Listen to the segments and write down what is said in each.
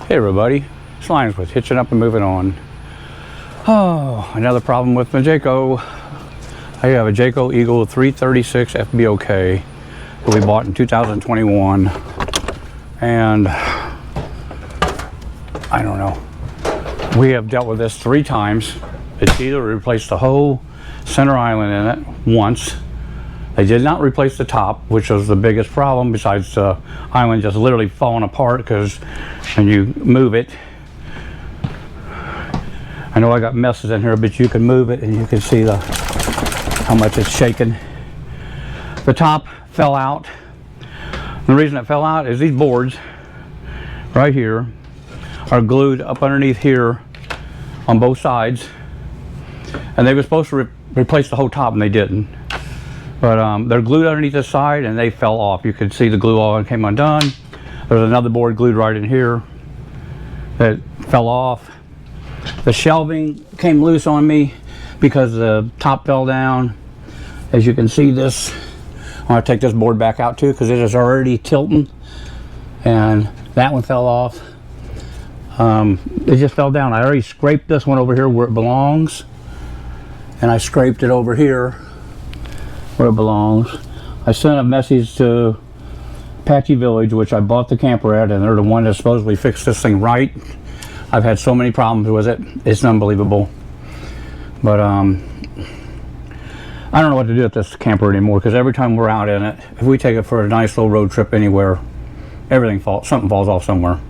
Hey everybody, it's Lions with Hitching Up and Moving On. Oh, another problem with my Jayco. I have a Jayco Eagle 336 FBOK that we bought in 2021, and I don't know. We have dealt with this 3 times. It's either replaced the whole center island in it once. They did not replace the top, which was the biggest problem, besides the island just literally falling apart because when you move it, I know I got messes in here, but you can move it and you can see how much it's shaking. The top fell out. The reason it fell out is these boards right here are glued up underneath here on both sides, and they were supposed to replace the whole top and they didn't. But they're glued underneath the side and they fell off. You could see the glue all came undone. There's another board glued right in here that fell off. The shelving came loose on me because the top fell down. As you can see, this, I'm going to take this board back out too because it is already tilting, and that one fell off. It just fell down. I already scraped this one over here where it belongs, and I scraped it over here where it belongs. I sent a message to Apache Village, which I bought the camper at, and they're the one that supposedly fixed this thing right. I've had so many problems with it, it's unbelievable. But I don't know what to do with this camper anymore, because every time we're out in it, if we take it for a nice little road trip anywhere, something falls off somewhere.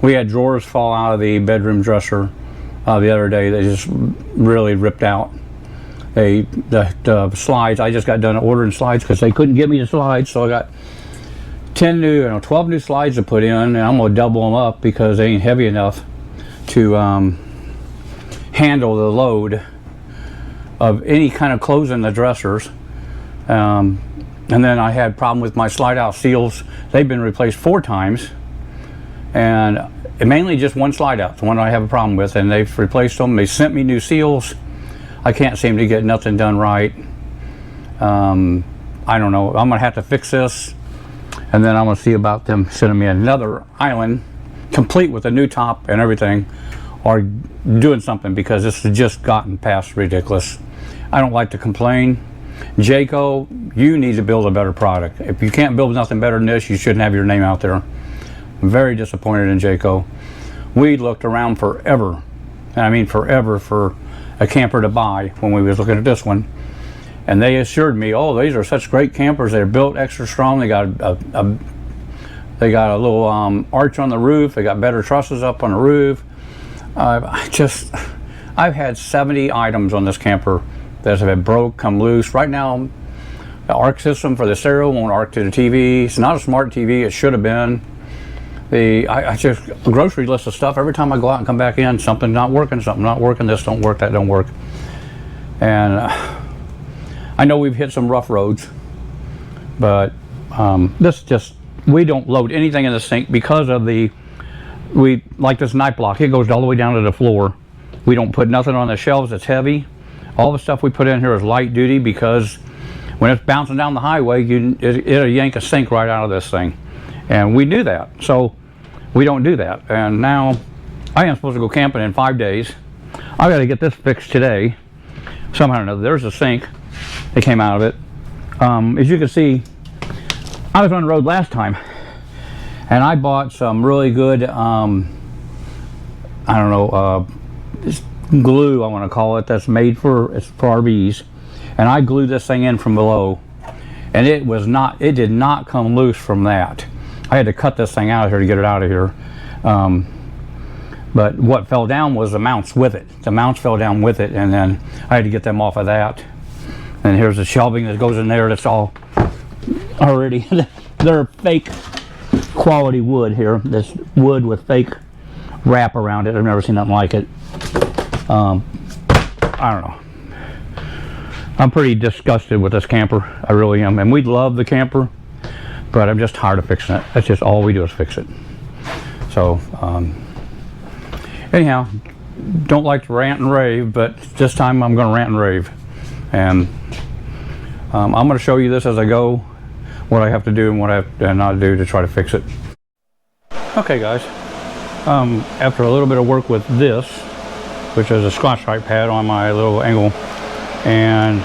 We had drawers fall out of the bedroom dresser the other day. They just really ripped out. The slides, I just got done ordering slides because they couldn't get me the slides, so I got 12 new slides to put in, and I'm going to double them up because they ain't heavy enough to handle the load of any kind of clothes in the dressers. And then I had a problem with my slide out seals. They've been replaced 4 times, and mainly just one slide out, the one I have a problem with, and they've replaced them. They sent me new seals. I can't seem to get nothing done right. I don't know. I'm gonna have to fix this, and then I'm gonna see about them sending me another island complete with a new top and everything, or doing something, because this has just gotten past ridiculous. I don't like to complain. Jayco, you need to build a better product. If you can't build nothing better than this, you shouldn't have your name out there. I'm very disappointed in Jayco. We looked around forever, and I mean forever, for a camper to buy when we was looking at this one, and they assured me, oh, these are such great campers. They're built extra strong. They got a little arch on the roof. They got better trusses up on the roof. I've had 70 items on this camper that have broke, come loose. Right now, the arc system for the stereo won't arc to the TV. It's not a smart TV. It should have been. I just a grocery list of stuff. Every time I go out and come back in, something not working, something not working, this don't work, that don't work. And I know we've hit some rough roads, but we don't load anything in the sink because of we like this night block. It goes all the way down to the floor. We don't put nothing on the shelves that's heavy. All the stuff we put in here is light duty, because when it's bouncing down the highway, it'll yank a sink right out of this thing. And we knew that, so we don't do that. And now I am supposed to go camping in 5 days. I got to get this fixed today somehow or another. There's a sink that came out of it. As you can see, I was on the road last time, and I bought some really good this glue, I want to call it, that's made for RVs, and I glued this thing in from below, and it did not come loose from that. I had to cut this thing out of here to get it out of here. But what fell down was the mounts with it. The mounts fell down with it, and then I had to get them off of that. And here's the shelving that goes in there. That's all already, they're fake quality wood here. This wood with fake wrap around it. I've never seen nothing like it. I don't know. I'm pretty disgusted with this camper. I really am. And we love the camper, but I'm just tired of fixing it. That's just all we do is fix it. So anyhow, don't like to rant and rave, but this time I'm going to rant and rave. And I'm going to show you this as I go, what I have to do and what I have to not do to try to fix it. Okay guys, after a little bit of work with this, which is a Scotch-Brite pad on my little angle, and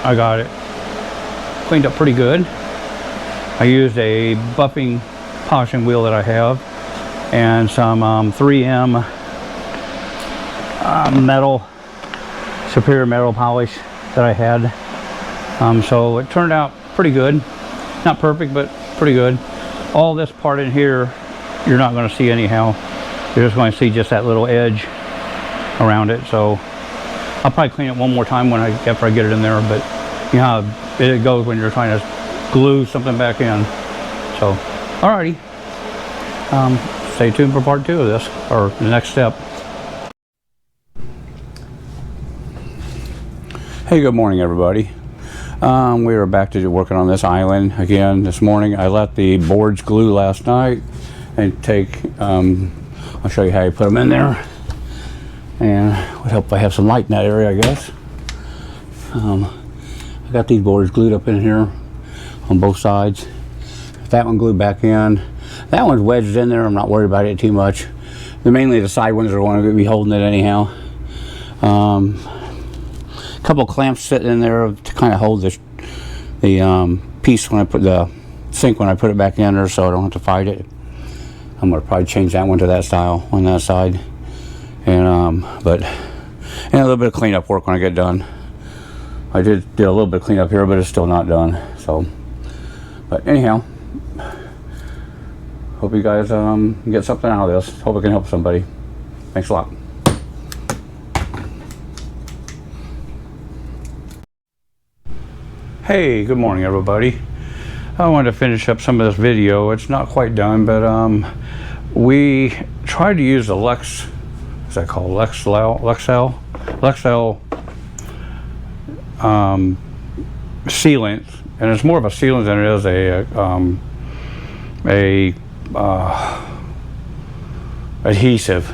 I got it cleaned up pretty good. I used a buffing polishing wheel that I have and some 3M metal, superior metal polish that I had. So it turned out pretty good. Not perfect, but pretty good. All this part in here, you're not going to see anyhow. You're just going to see just that little edge around it. So I'll probably clean it one more time after I get it in there. But you know how it goes when you're trying to glue something back in. So, alrighty. Stay tuned for part 2 of this, or the next step. Hey, good morning, everybody. We were back to working on this island again this morning. I let the boards glue last night and I'll show you how you put them in there, and would help if I have some light in that area, I guess. I got these boards glued up in here on both sides. That one glued back in. That one's wedged in there. I'm not worried about it too much. Mainly the side ones are going to be holding it anyhow. A couple clamps sitting in there to kind of hold the piece when I put the sink when I put it back in there, so I don't have to fight it. I'm gonna probably change that one to that style on that side, and a little bit of cleanup work when I get done. I did a little bit of cleanup here, but it's still not done. So, but anyhow, hope you guys get something out of this. Hope it can help somebody. Thanks a lot. Hey, good morning, everybody. I wanted to finish up some of this video. It's not quite done, but we tried to use the Lexel sealant, and it's more of a sealant than it is a adhesive.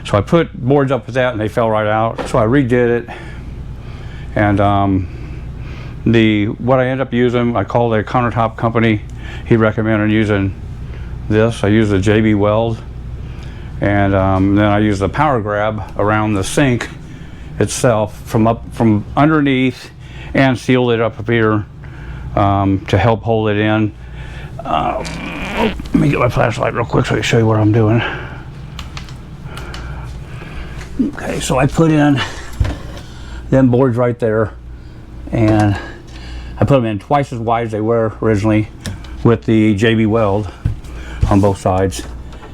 So I put boards up with that, and they fell right out. So I redid it, and what I end up using, I called a countertop company. He recommended using this. I use the JB Weld, and then I use the power grab around the sink itself from underneath, and sealed it up here to help hold it in. Let me get my flashlight real quick so I can show you what I'm doing. Okay, so I put in them boards right there, and I put them in twice as wide as they were originally with the JB Weld on both sides.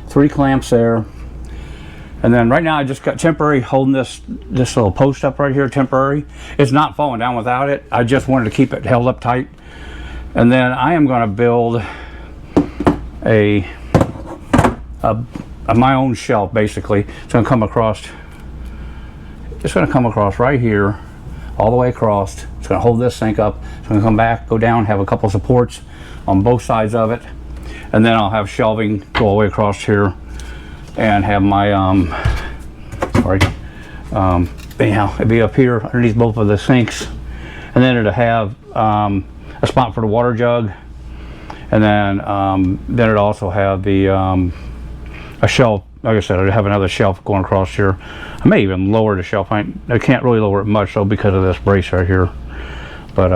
3 clamps there. And then right now I just got temporary holding this little post up right here, temporary. It's not falling down without it. I just wanted to keep it held up tight. And then I am going to build my own shelf, basically. It's going to come across right here, all the way across. It's going to hold this sink up. It's going to come back, go down, have a couple supports on both sides of it, and then I'll have shelving go all the way across here, and have my anyhow, it'd be up here underneath both of the sinks, and then it'll have a spot for the water jug, and then it'll also have a shelf. Like I said, I have another shelf going across here. I may even lower the shelf. I can't really lower it much though because of this brace right here. But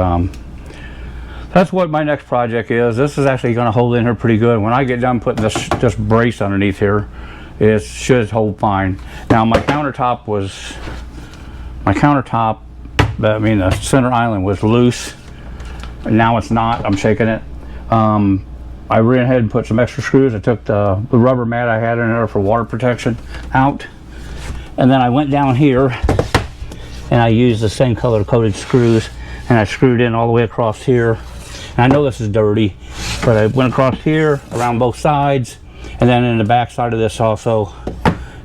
that's what my next project is. This is actually going to hold in here pretty good. When I get done putting this brace underneath here, it should hold fine. Now my countertop, the center island was loose. And now it's not. I'm shaking it. I ran ahead and put some extra screws. I took the rubber mat I had in there for water protection out. And then I went down here and I used the same color coated screws, and I screwed in all the way across here. And I know this is dirty, but I went across here around both sides, and then in the back side of this also.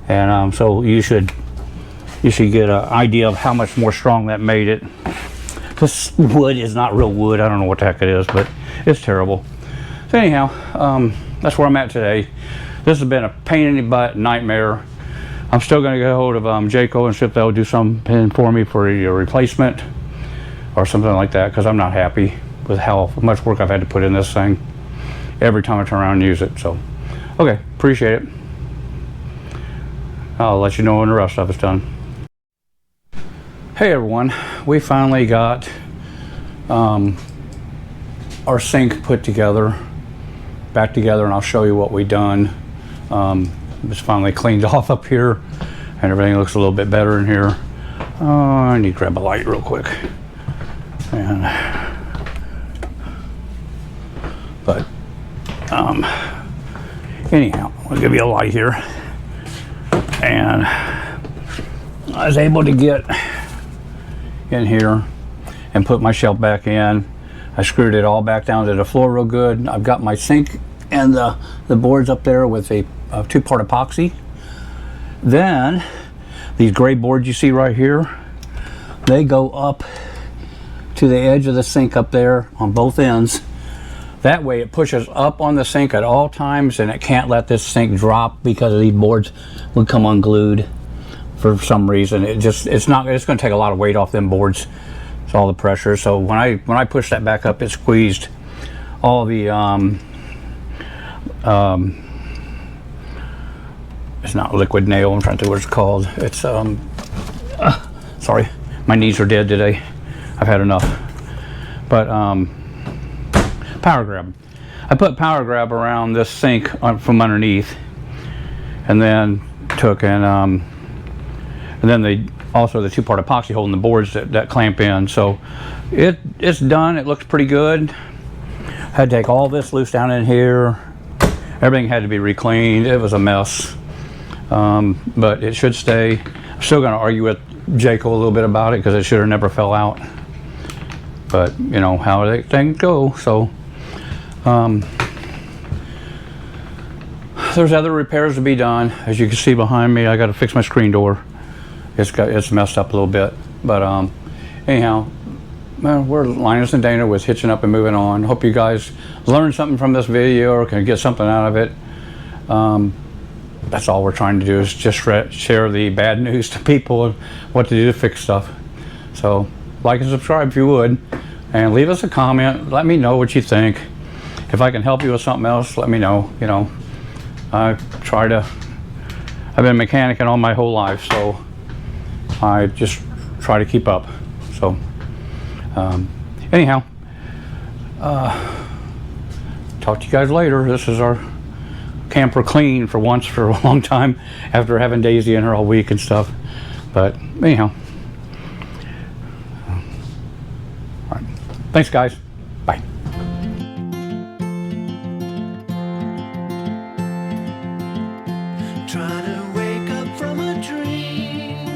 And so you should get an idea of how much more strong that made it. This wood is not real wood. I don't know what the heck it is, but it's terrible. So anyhow, that's where I'm at today. This has been a pain in the butt nightmare. I'm still going to get a hold of Jayco and see if they'll do something for me for a replacement or something like that, because I'm not happy with how much work I've had to put in this thing every time I turn around and use it. So, okay, appreciate it. I'll let you know when the rest of it's done. Hey everyone, we finally got our sink put together, back together, and I'll show you what we done. It's finally cleaned off up here, and everything looks a little bit better in here. I need to grab a light real quick. Anyhow, I'll give you a light here. And I was able to get in here and put my shelf back in. I screwed it all back down to the floor real good. I've got my sink and the boards up there with a two-part epoxy. Then these gray boards you see right here, they go up to the edge of the sink up there on both ends. That way it pushes up on the sink at all times, and it can't let this sink drop because these boards would come unglued for some reason. It's going to take a lot of weight off them boards. It's all the pressure. So when I push that back up, it squeezed all the it's not liquid nail, I'm trying to think what it's called. It's sorry, my knees are dead today. I've had enough. But power grab. I put power grab around this sink from underneath, and then took and then also the two-part epoxy holding the boards that clamp in. So it's done. It looks pretty good. Had to take all this loose down in here. Everything had to be re-cleaned. It was a mess, but it should stay. I'm still going to argue with Jayco a little bit about it because it should have never fell out. But you know how things go. So there's other repairs to be done. As you can see behind me, I got to fix my screen door. It's messed up a little bit, but anyhow, we're Linus and Dana with Hitching Up and Moving On. Hope you guys learned something from this video or can get something out of it. That's all we're trying to do, is just share the bad news to people and what to do to fix stuff. So like and subscribe if you would, and leave us a comment. Let me know what you think. If I can help you with something else, let me know. You know, I've been mechanicing all my whole life, so I just try to keep up. So anyhow, talk to you guys later. This is our camper clean for once for a long time after having Daisy in her all week and stuff. But anyhow, all right. Thanks guys. Bye. Trying to wake up from a dream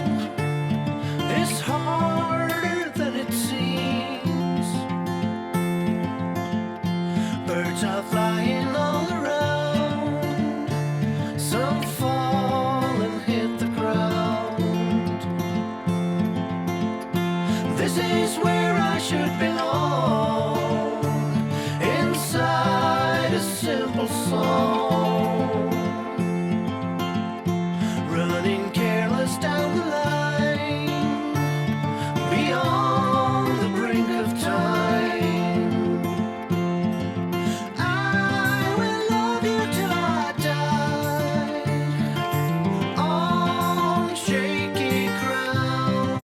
is harder than it seems. Birds are flying.